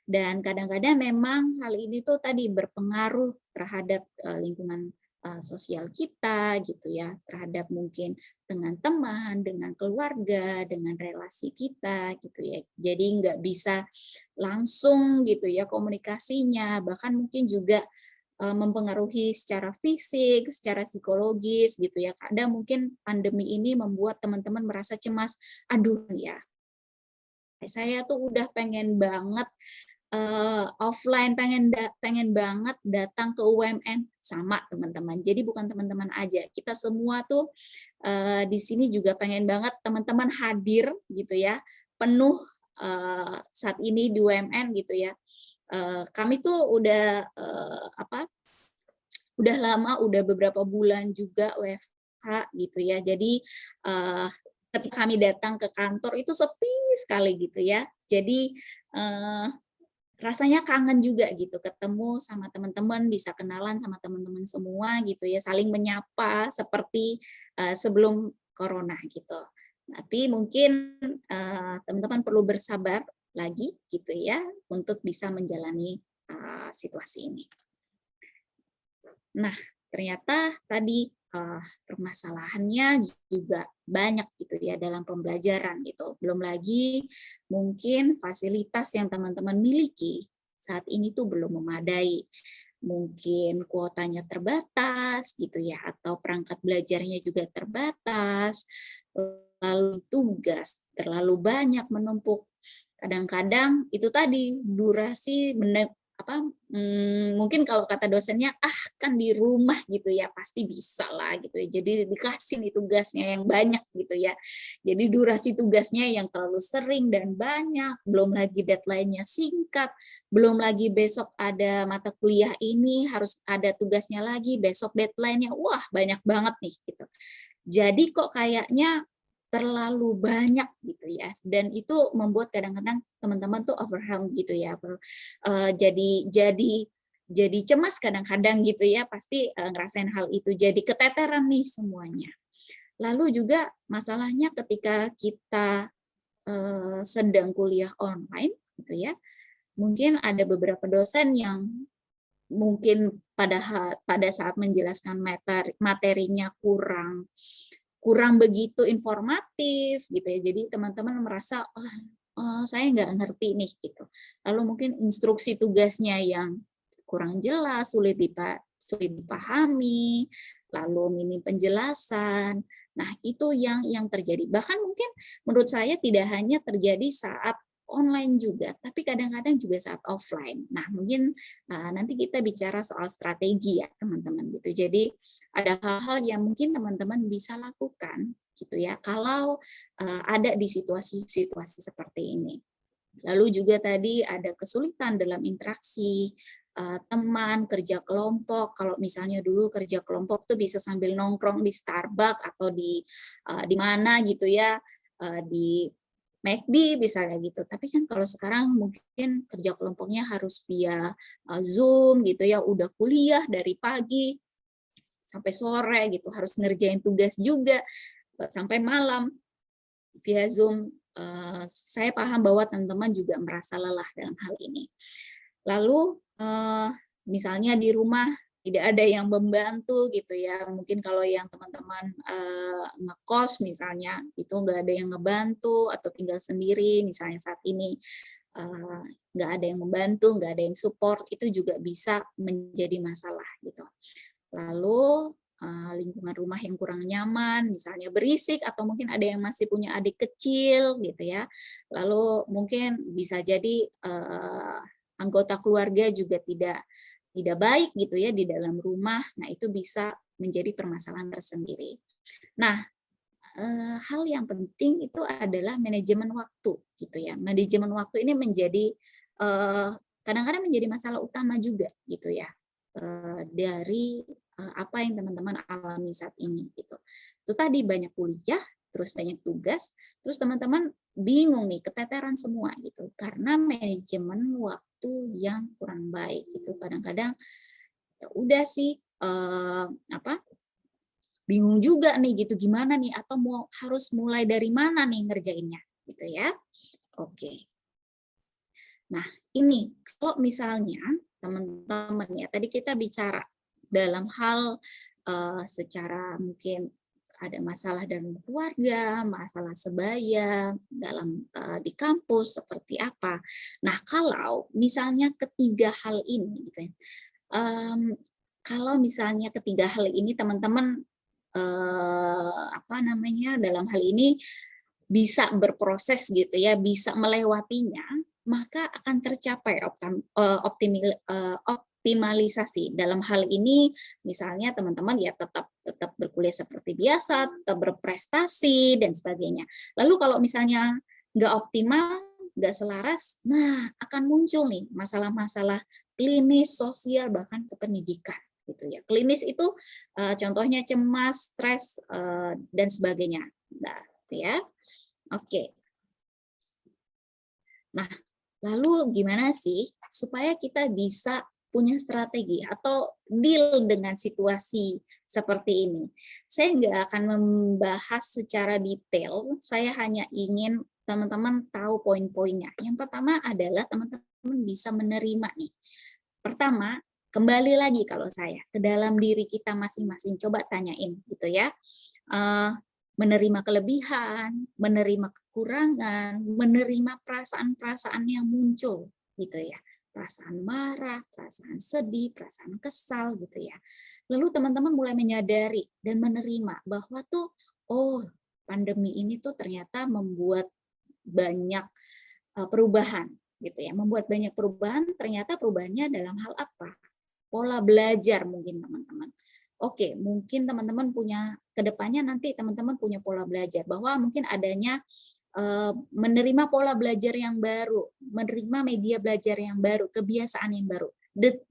Dan kadang-kadang memang hal ini tuh tadi berpengaruh terhadap lingkungan sosial kita gitu ya, terhadap mungkin dengan teman, dengan keluarga, dengan relasi kita gitu ya. Jadi nggak bisa langsung gitu ya komunikasinya, bahkan mungkin juga mempengaruhi secara fisik, secara psikologis gitu ya. Kadang mungkin pandemi ini membuat teman-teman merasa cemas, aduh ya, saya tuh udah pengen banget offline, pengen banget datang ke UMN. Sama teman-teman. Jadi bukan teman-teman aja, kita semua tuh di sini juga pengen banget teman-teman hadir gitu ya, penuh saat ini di UMN gitu ya. Kami tuh udah udah lama, udah beberapa bulan juga WFH gitu ya. Jadi ketika kami datang ke kantor itu sepi sekali gitu ya. Jadi rasanya kangen juga gitu, ketemu sama teman-teman, bisa kenalan sama teman-teman semua gitu ya, saling menyapa seperti sebelum corona gitu. Tapi mungkin teman-teman perlu bersabar lagi gitu ya untuk bisa menjalani situasi ini. Nah, ternyata tadi permasalahannya juga banyak gitu ya dalam pembelajaran gitu. Belum lagi mungkin fasilitas yang teman-teman miliki saat ini tuh belum memadai. Mungkin kuotanya terbatas gitu ya, atau perangkat belajarnya juga terbatas, lalu tugas terlalu banyak menumpuk. Kadang-kadang itu tadi durasi mungkin kalau kata dosennya kan di rumah gitu ya pasti bisa lah gitu ya, jadi dikasih nih tugasnya yang banyak gitu ya, jadi durasi tugasnya yang terlalu sering dan banyak, belum lagi deadline-nya singkat, belum lagi besok ada mata kuliah ini harus ada tugasnya lagi, besok deadline-nya wah banyak banget nih gitu. Jadi kok kayaknya terlalu banyak gitu ya, dan itu membuat kadang-kadang teman-teman tuh overwhelmed gitu ya, jadi cemas kadang-kadang gitu ya, pasti ngerasain hal itu, jadi keteteran nih semuanya. Lalu juga masalahnya ketika kita sedang kuliah online gitu ya, mungkin ada beberapa dosen yang mungkin pada saat menjelaskan materinya kurang begitu informatif gitu ya. Jadi teman-teman merasa saya nggak ngerti nih gitu. Lalu mungkin instruksi tugasnya yang kurang jelas, sulit dipahami, lalu minim penjelasan. Nah, itu yang terjadi. Bahkan mungkin menurut saya tidak hanya terjadi saat online juga, tapi kadang-kadang juga saat offline. Nah, mungkin nanti kita bicara soal strategi ya, teman-teman gitu. Jadi ada hal-hal yang mungkin teman-teman bisa lakukan gitu ya kalau ada di situasi-situasi seperti ini. Lalu juga tadi ada kesulitan dalam interaksi teman, kerja kelompok. Kalau misalnya dulu kerja kelompok tuh bisa sambil nongkrong di Starbucks atau di mana gitu ya, di McD misalnya gitu. Tapi kan kalau sekarang mungkin kerja kelompoknya harus via Zoom gitu ya, udah kuliah dari pagi sampai sore gitu, harus ngerjain tugas juga sampai malam via Zoom. Saya paham bahwa teman-teman juga merasa lelah dalam hal ini. Lalu misalnya di rumah tidak ada yang membantu gitu ya, mungkin kalau yang teman-teman ngekos misalnya itu nggak ada yang ngebantu atau tinggal sendiri misalnya saat ini nggak ada yang membantu, nggak ada yang support, itu juga bisa menjadi masalah gitu. Lalu lingkungan rumah yang kurang nyaman, misalnya berisik atau mungkin ada yang masih punya adik kecil gitu ya. Lalu mungkin bisa jadi anggota keluarga juga tidak baik gitu ya di dalam rumah. Nah, itu bisa menjadi permasalahan tersendiri. Nah, hal yang penting itu adalah manajemen waktu gitu ya. Manajemen waktu ini menjadi kadang-kadang menjadi masalah utama juga gitu ya. Dari apa yang teman-teman alami saat ini gitu. Itu tadi banyak kuliah, terus banyak tugas, terus teman-teman bingung nih, keteteran semua gitu karena manajemen waktu yang kurang baik gitu. Kadang-kadang ya udah sih bingung juga nih gitu, gimana nih atau harus mulai dari mana nih ngerjainnya gitu ya. Oke. Nah, ini kalau misalnya teman-teman ya, tadi kita bicara dalam hal secara mungkin ada masalah dalam keluarga, masalah sebaya, dalam di kampus seperti apa. Nah, kalau misalnya ketiga hal ini gitu ya, kalau misalnya ketiga hal ini teman-teman dalam hal ini bisa berproses gitu ya, bisa melewatinya, maka akan tercapai optimalisasi. Dalam hal ini misalnya teman-teman ya tetap tetap berkuliah seperti biasa, tetap berprestasi dan sebagainya. Lalu kalau misalnya nggak optimal, nggak selaras, nah akan muncul nih masalah-masalah klinis, sosial, bahkan kependidikan gitu ya. Klinis itu contohnya cemas, stres dan sebagainya. Nah, ya. Oke. Nah, lalu gimana sih supaya kita bisa punya strategi atau deal dengan situasi seperti ini? Saya nggak akan membahas secara detail, saya hanya ingin teman-teman tahu poin-poinnya. Yang pertama adalah teman-teman bisa menerima nih. Pertama, kembali lagi kalau saya ke dalam diri kita masing-masing, coba tanyain gitu ya. Menerima kelebihan, menerima kekurangan, menerima perasaan-perasaan yang muncul gitu ya. Perasaan marah, perasaan sedih, perasaan kesal gitu ya. Lalu teman-teman mulai menyadari dan menerima bahwa tuh oh, pandemi ini tuh ternyata membuat banyak perubahan gitu ya. Membuat banyak perubahan, ternyata perubahannya dalam hal apa? Pola belajar mungkin teman-teman. Oke, mungkin teman-teman punya kedepannya nanti teman-teman punya pola belajar bahwa mungkin adanya menerima pola belajar yang baru, menerima media belajar yang baru, kebiasaan yang baru,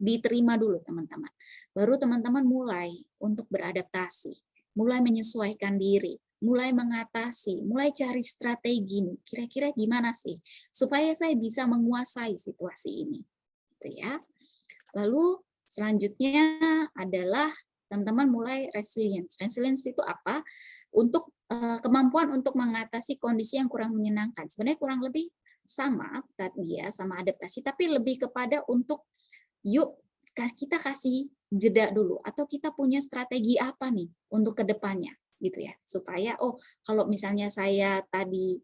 diterima dulu teman-teman. Baru teman-teman mulai untuk beradaptasi, mulai menyesuaikan diri, mulai mengatasi, mulai cari strategi nih. Kira-kira gimana sih supaya saya bisa menguasai situasi ini, gitu ya. Lalu selanjutnya adalah teman-teman mulai resilience. Resilience itu apa? Untuk kemampuan untuk mengatasi kondisi yang kurang menyenangkan. Sebenarnya kurang lebih sama tadi ya, sama adaptasi, tapi lebih kepada untuk yuk kita kasih jeda dulu atau kita punya strategi apa nih untuk kedepannya gitu ya, supaya oh kalau misalnya saya tadi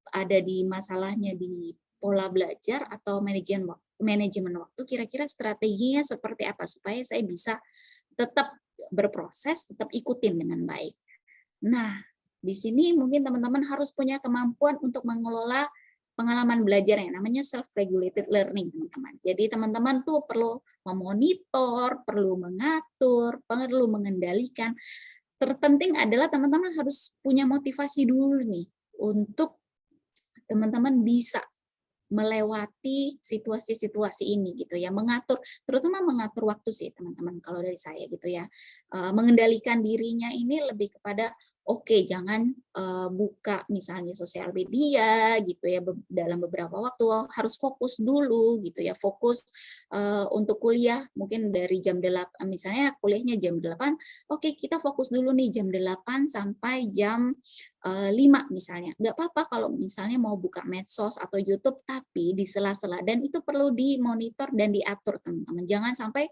ada di masalahnya di pola belajar atau manajemen waktu, kira-kira strateginya seperti apa supaya saya bisa tetap berproses, tetap ikutin dengan baik. Nah, di sini mungkin teman-teman harus punya kemampuan untuk mengelola pengalaman belajar yang namanya self-regulated learning, teman-teman. Jadi teman-teman tuh perlu memonitor, perlu mengatur, perlu mengendalikan. Terpenting adalah teman-teman harus punya motivasi dulu nih untuk teman-teman bisa melewati situasi-situasi ini gitu ya, mengatur, terutama mengatur waktu sih teman-teman kalau dari saya gitu ya. Mengendalikan dirinya ini lebih kepada oke, jangan buka misalnya sosial media gitu ya dalam beberapa waktu, harus fokus dulu gitu ya, fokus untuk kuliah mungkin dari jam 8, misalnya kuliahnya jam 8, oke kita fokus dulu nih jam 8 sampai jam 5 misalnya. Nggak apa-apa kalau misalnya mau buka medsos atau YouTube, tapi di sela-sela. Dan itu perlu dimonitor dan diatur, teman-teman. Jangan sampai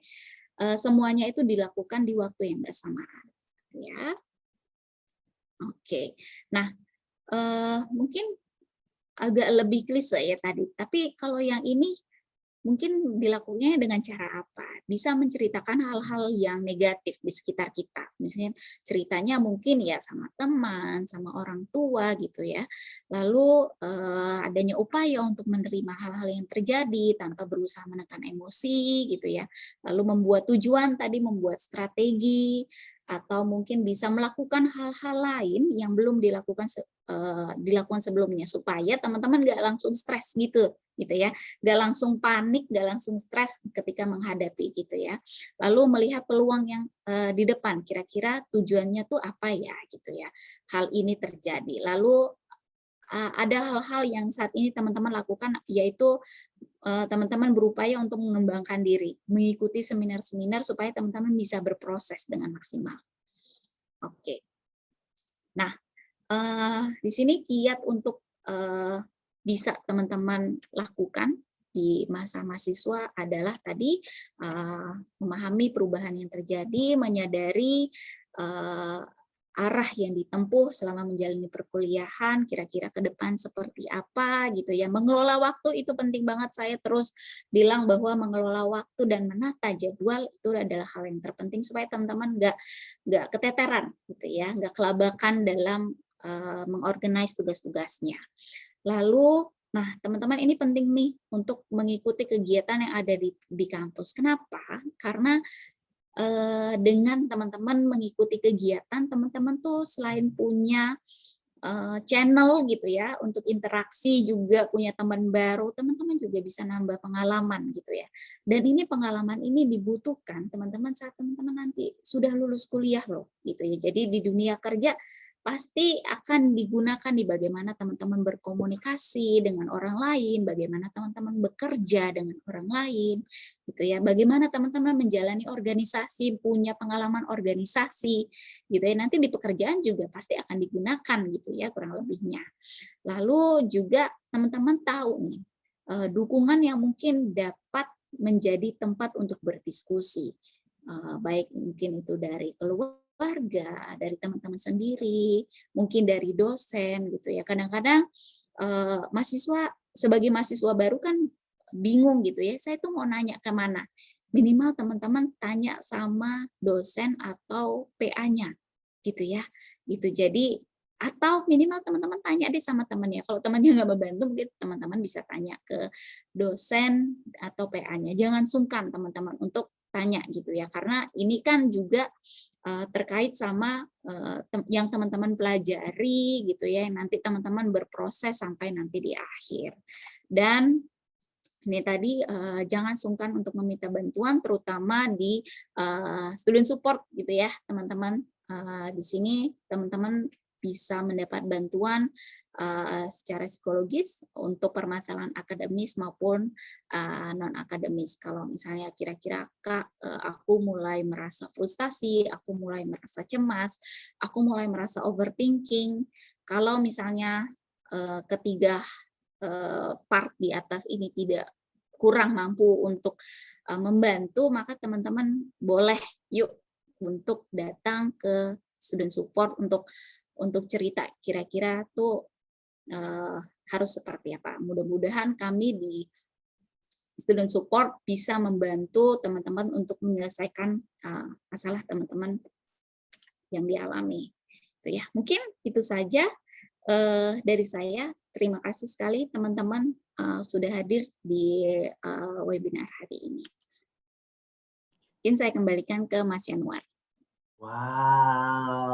semuanya itu dilakukan di waktu yang bersamaan. Ya. Oke. Nah, mungkin agak lebih klise ya tadi. Tapi kalau yang ini mungkin dilakukannya dengan cara apa? Bisa menceritakan hal-hal yang negatif di sekitar kita. Misalnya ceritanya mungkin ya sama teman, sama orang tua gitu ya. Lalu adanya upaya untuk menerima hal-hal yang terjadi tanpa berusaha menekan emosi gitu ya. Lalu membuat tujuan tadi, membuat strategi, atau mungkin bisa melakukan hal-hal lain yang belum dilakukan sebelumnya supaya teman-teman nggak langsung stres gitu ya, nggak langsung panik, nggak langsung stres ketika menghadapi gitu ya. Lalu melihat peluang yang di depan, kira-kira tujuannya tuh apa ya gitu ya. Hal ini terjadi. Lalu ada hal-hal yang saat ini teman-teman lakukan, yaitu teman-teman berupaya untuk mengembangkan diri, mengikuti seminar-seminar supaya teman-teman bisa berproses dengan maksimal. Oke. Nah, di sini kiat untuk bisa teman-teman lakukan di masa mahasiswa adalah tadi memahami perubahan yang terjadi, menyadari arah yang ditempuh selama menjalani perkuliahan, kira-kira ke depan seperti apa gitu ya. Mengelola waktu itu penting banget, saya terus bilang bahwa mengelola waktu dan menata jadwal itu adalah hal yang terpenting supaya teman-teman nggak keteteran gitu ya, nggak kelabakan dalam mengorganize tugas-tugasnya. Lalu, nah teman-teman ini penting nih untuk mengikuti kegiatan yang ada di kampus. Kenapa? Karena dengan teman-teman mengikuti kegiatan, teman-teman tuh selain punya channel gitu ya untuk interaksi, juga punya teman baru, teman-teman juga bisa nambah pengalaman gitu ya. Dan ini pengalaman ini dibutuhkan teman-teman saat teman-teman nanti sudah lulus kuliah loh gitu ya. Jadi di dunia kerja pasti akan digunakan di bagaimana teman-teman berkomunikasi dengan orang lain, bagaimana teman-teman bekerja dengan orang lain, gitu ya. Bagaimana teman-teman menjalani organisasi, punya pengalaman organisasi, gitu ya. Nanti di pekerjaan juga pasti akan digunakan, gitu ya, kurang lebihnya. Lalu juga teman-teman tahu nih dukungan yang mungkin dapat menjadi tempat untuk berdiskusi, baik mungkin itu dari keluarga, dari teman-teman sendiri, mungkin dari dosen gitu ya. Kadang-kadang mahasiswa sebagai mahasiswa baru kan bingung gitu ya. Saya tuh mau nanya ke mana? Minimal teman-teman tanya sama dosen atau PA-nya gitu ya. Gitu. Jadi atau minimal teman-teman tanya deh sama temannya. Kalau temannya nggak membantu, mungkin teman-teman bisa tanya ke dosen atau PA-nya. Jangan sungkan teman-teman untuk tanya gitu ya. Karena ini kan juga terkait sama yang teman-teman pelajari gitu ya, yang nanti teman-teman berproses sampai nanti di akhir. Dan ini tadi jangan sungkan untuk meminta bantuan, terutama di student support gitu ya, teman-teman. Di sini teman-teman bisa mendapat bantuan secara psikologis untuk permasalahan akademis maupun non akademis. Kalau misalnya kira-kira Kak, aku mulai merasa frustasi, aku mulai merasa cemas, aku mulai merasa overthinking. Kalau misalnya ketiga part di atas ini tidak kurang mampu untuk membantu, maka teman-teman boleh yuk untuk datang ke student support untuk cerita kira-kira tuh harus seperti apa. Mudah-mudahan kami di student support bisa membantu teman-teman untuk menyelesaikan masalah teman-teman yang dialami. Itu ya. Mungkin itu saja dari saya. Terima kasih sekali teman-teman sudah hadir di webinar hari ini. Mungkin saya kembalikan ke Mas Yanuar. Wow.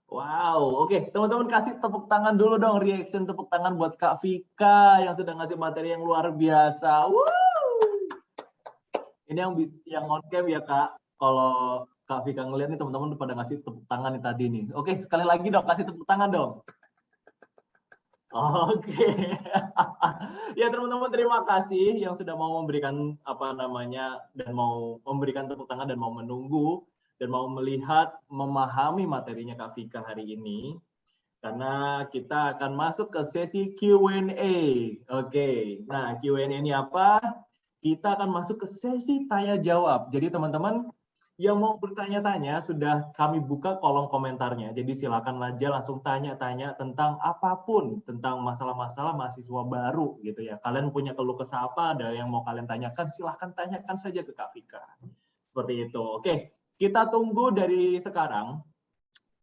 Wow, oke, teman-teman kasih tepuk tangan dulu dong, reaction tepuk tangan buat Kak Vika yang sudah ngasih materi yang luar biasa. Woo! Ini yang on cam ya Kak. Kalau Kak Vika ngeliat nih teman-teman pada ngasih tepuk tangan nih tadi nih. Oke, sekali lagi dong kasih tepuk tangan dong. Oke. Ya teman-teman terima kasih yang sudah mau memberikan apa namanya dan mau memberikan tepuk tangan dan mau menunggu dan mau melihat, memahami materinya Kak Vika hari ini. Karena kita akan masuk ke sesi Q&A. Oke, nah Q&A ini apa? Kita akan masuk ke sesi tanya jawab. Jadi teman-teman yang mau bertanya-tanya sudah kami buka kolom komentarnya. Jadi silakan aja langsung tanya-tanya tentang apapun, tentang masalah-masalah mahasiswa baru gitu ya. Kalian punya keluh kesah apa, ada yang mau kalian tanyakan, silahkan tanyakan saja ke Kak Vika. Seperti itu. Oke, kita tunggu dari sekarang